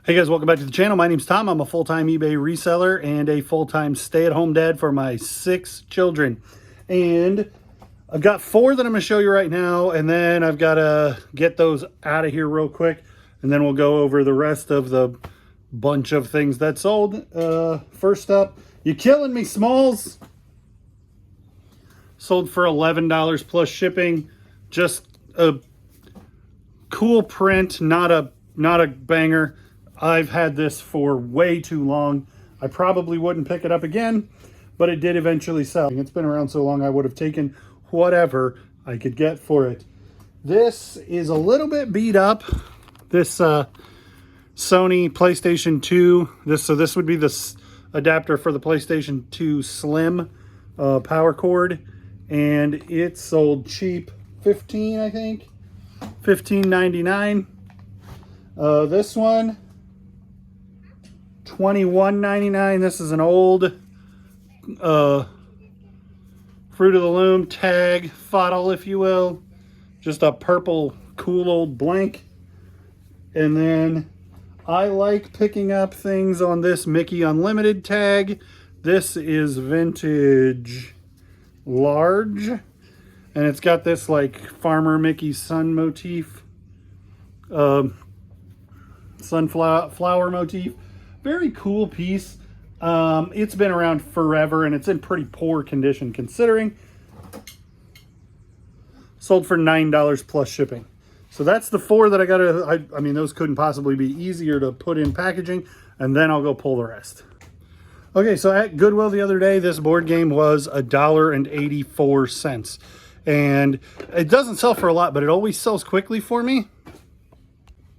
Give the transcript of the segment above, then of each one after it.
Hey guys, welcome back to the channel. My name's Tom. I'm a full-time eBay reseller and a full-time stay-at-home dad for my 6 children. And I've got 4 that I'm going to show you right now, and then I've got to get those out of here real quick, and then we'll go over the rest of the bunch of things that sold. First up, you killing me, Smalls. Sold for $11 plus shipping. Just a cool print, not a banger. I've had this for way too long. I probably wouldn't pick it up again, but it did eventually sell. It's been around so long I would have taken whatever I could get for it. This is a little bit beat up. This Sony PlayStation 2. This would be the adapter for the PlayStation 2 Slim power cord, and it sold cheap. 15, I think. $15.99. This one, $21.99. This is an old Fruit of the Loom tag fodder, if you will. Just a purple, cool old blank. And then I like picking up things on this Mickey Unlimited tag. This is vintage large. And it's got this like Farmer Mickey sun motif. Sunflower motif. Very cool piece. It's been around forever and it's in pretty poor condition considering. Sold for $9 plus shipping. So that's the 4 that I gotta, I mean, those couldn't possibly be easier to put in packaging, and then I'll go pull the rest. Okay, so at Goodwill the other day, this board game was $1.84. And it doesn't sell for a lot, but it always sells quickly for me.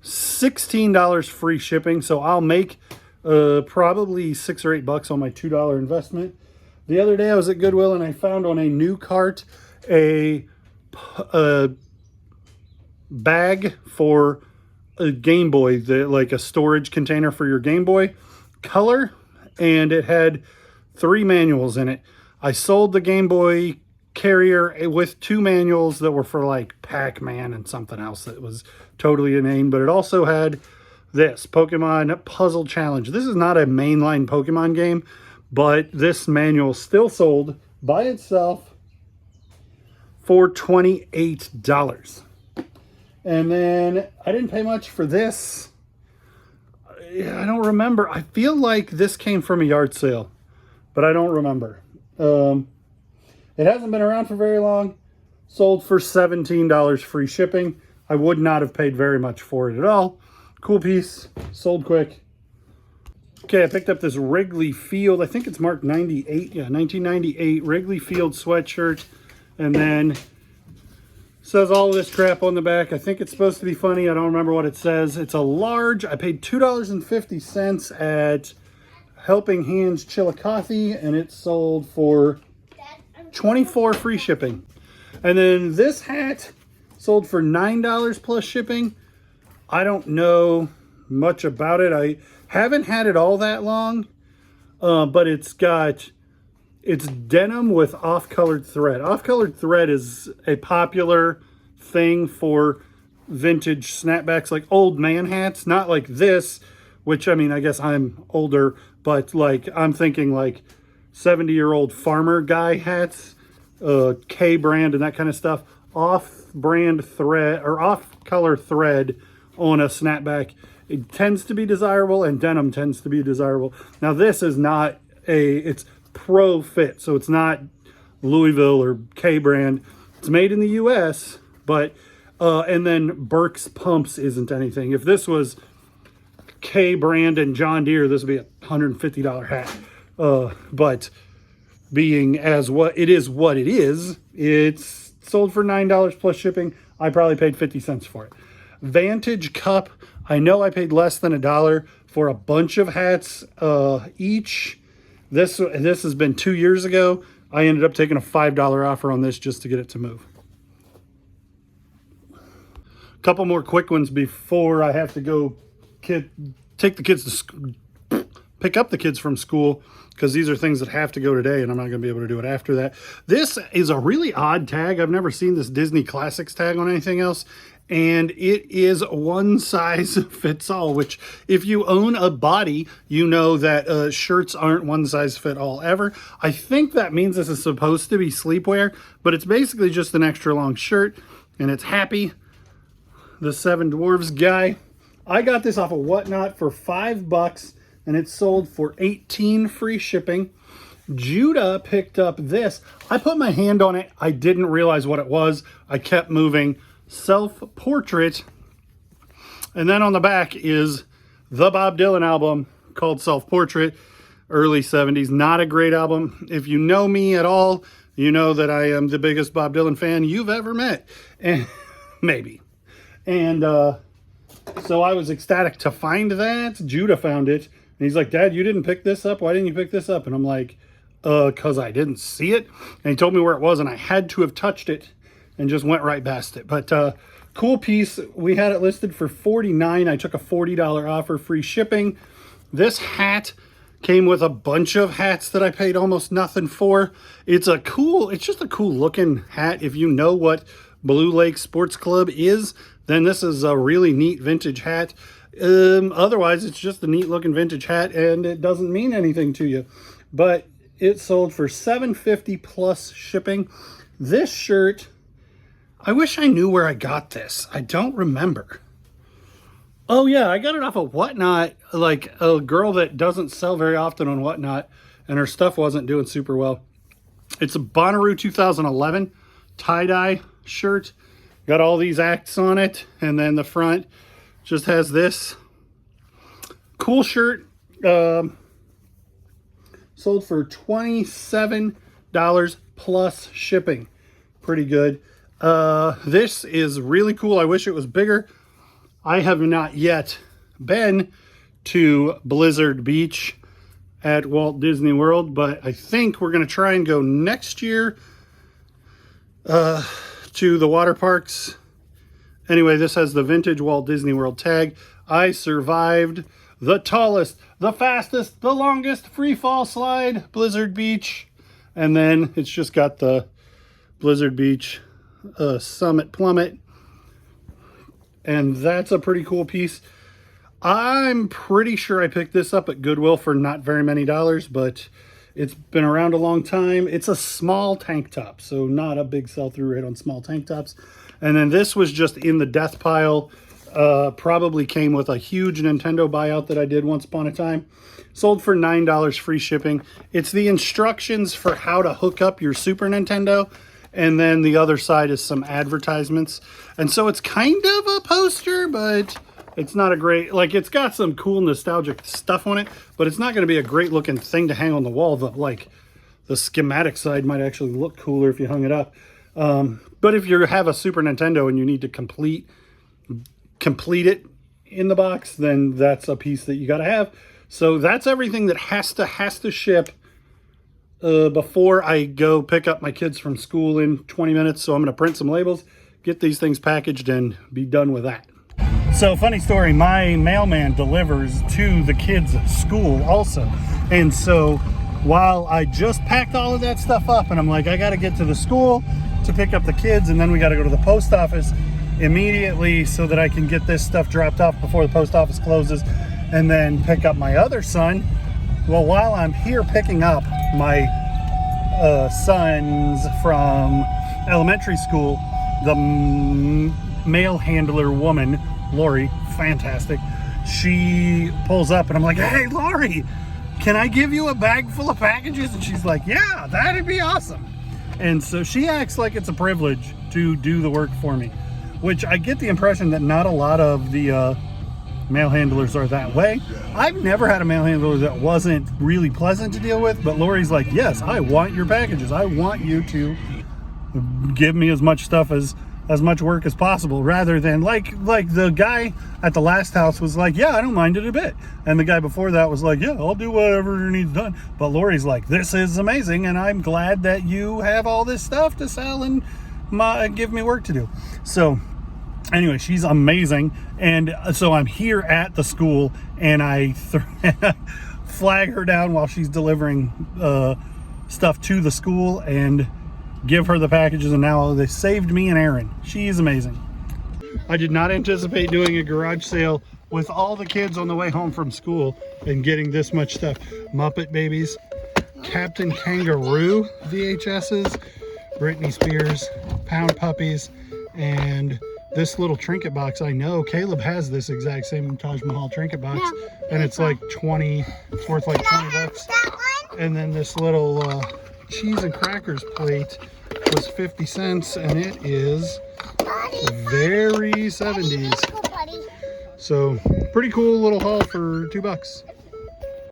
$16 free shipping, so I'll make probably $6 or $8 on my $2 investment. The other day I was at Goodwill and I found on a new cart a bag for a Game Boy, like a storage container for your Game Boy Color, and it had 3 manuals in it. I sold the Game Boy carrier with 2 manuals that were for like Pac-Man and something else that was totally inane, but it also had this Pokemon Puzzle Challenge. This is not a mainline Pokemon game, but this manual still sold by itself for $28. And then I didn't pay much for this. I don't remember. I feel like this came from a yard sale, but I don't remember. It hasn't been around for very long. Sold for $17 free shipping. I would not have paid very much for it at all. Cool piece. Sold quick. Okay, I picked up this Wrigley Field. I think it's marked 98. Yeah, 1998 Wrigley Field sweatshirt. And then says all of this crap on the back. I think it's supposed to be funny. I don't remember what it says. It's a large. I paid $2.50 at Helping Hands Chillicothe, and it sold for $24 free shipping. And then this hat sold for $9 plus shipping. I don't know much about it. I haven't had it all that long, but it's denim with off-colored thread. Off-colored thread is a popular thing for vintage snapbacks, like old man hats. Not like this, which, I mean, I guess I'm older, but like I'm thinking like 70-year-old farmer guy hats, K brand and that kind of stuff. Off-brand thread or off-color thread on a snapback, it tends to be desirable, and denim tends to be desirable. Now this is not it's pro fit, so it's not Louisville or K brand. It's made in the US, but and then Burke's Pumps isn't anything. If this was K brand and John Deere, this would be a $150 hat. But being as what it is, it's sold for $9 plus shipping. I probably paid 50 cents for it. Vantage Cup. I know I paid less than $1 for a bunch of hats each. This has been 2 years ago. I ended up taking a $5 offer on this just to get it to move. A couple more quick ones before I have to go pick up the kids from school, because these are things that have to go today and I'm not going to be able to do it after that. This is a really odd tag. I've never seen this Disney Classics tag on anything else. and it is one size fits all, which if you own a body, you know that shirts aren't one size fit all ever. I think that means this is supposed to be sleepwear, but it's basically just an extra long shirt, and it's Happy, the Seven Dwarves guy. I got this off of Whatnot for $5, and it sold for $18 free shipping. Judah picked up this. I put my hand on it. I didn't realize what it was. I kept moving. Self-Portrait. And then on the back is the Bob Dylan album called Self-Portrait, early 70s. Not a great album. If you know me at all, you know that I am the biggest Bob Dylan fan you've ever met. And maybe. And so I was ecstatic to find that. Judah found it. And he's like, Dad, you didn't pick this up? Why didn't you pick this up? And I'm like, because I didn't see it. And he told me where it was, and I had to have touched it and just went right past it. But cool piece. We had it listed for $49. I took a $40 offer, free shipping. This hat came with a bunch of hats that I paid almost nothing for. It's just a cool looking hat. If you know what Blue Lake Sports Club is, then this is a really neat vintage hat. Otherwise, it's just a neat looking vintage hat, and it doesn't mean anything to you. But it sold for $7.50 plus shipping. This shirt, I wish I knew where I got this. I don't remember. Oh yeah, I got it off of Whatnot, like a girl that doesn't sell very often on Whatnot, and her stuff wasn't doing super well. It's a Bonnaroo 2011 tie-dye shirt. Got all these acts on it, and then the front just has this. Cool shirt. Sold for $27 plus shipping. Pretty good. This is really cool. I wish it was bigger. I have not yet been to Blizzard Beach at Walt Disney World, but I think we're going to try and go next year to the water parks. Anyway, this has the vintage Walt Disney World tag. I survived the tallest, the fastest, the longest free fall slide, Blizzard Beach. And then it's just got the Blizzard Beach Summit Plummet. And that's a pretty cool piece. I'm pretty sure I picked this up at Goodwill for not very many dollars, but it's been around a long time. It's a small tank top, so not a big sell-through rate on small tank tops. And then this was just in the death pile. Probably came with a huge Nintendo buyout that I did once upon a time. Sold for $9 free shipping. It's the instructions for how to hook up your Super Nintendo, and then the other side is some advertisements. And so it's kind of a poster, but it's not a great, like, it's got some cool nostalgic stuff on it, but it's not going to be a great looking thing to hang on the wall. The schematic side might actually look cooler if you hung it up. But if you have a Super Nintendo and you need to complete it in the box, then that's a piece that you got to have. So that's everything that has to ship before I go pick up my kids from school in 20 minutes. So I'm going to print some labels, get these things packaged, and be done with that. So funny story, my mailman delivers to the kids' school also. And so while I just packed all of that stuff up, and I'm like, I got to get to the school to pick up the kids, and then we got to go to the post office immediately so that I can get this stuff dropped off before the post office closes, and then pick up my other son. Well, while I'm here picking up my sons from elementary school, the mail handler woman, Lori, fantastic, she pulls up and I'm like, hey Lori, can I give you a bag full of packages? And she's like, yeah, that'd be awesome. And so she acts like it's a privilege to do the work for me, which I get the impression that not a lot of the mail handlers are that way. I've never had a mail handler that wasn't really pleasant to deal with, but Lori's like, yes, I want your packages. I want you to give me as much stuff as much work as possible, rather than like the guy at the last house was like, yeah, I don't mind it a bit. And the guy before that was like, yeah, I'll do whatever needs done. But Lori's like, this is amazing, and I'm glad that you have all this stuff to sell and give me work to do. So anyway, she's amazing. And so I'm here at the school, and I flag her down while she's delivering stuff to the school and give her the packages, and now they saved me an errand. She's amazing. I did not anticipate doing a garage sale with all the kids on the way home from school and getting this much stuff. Muppet Babies, Captain Kangaroo VHSs, Britney Spears, Pound Puppies, and this little trinket box. I know Caleb has this exact same Taj Mahal trinket box, and it's like 20, it's worth like 20 bucks. And then this little cheese and crackers plate was 50 cents, and it is very 70s. So pretty cool little haul for $2.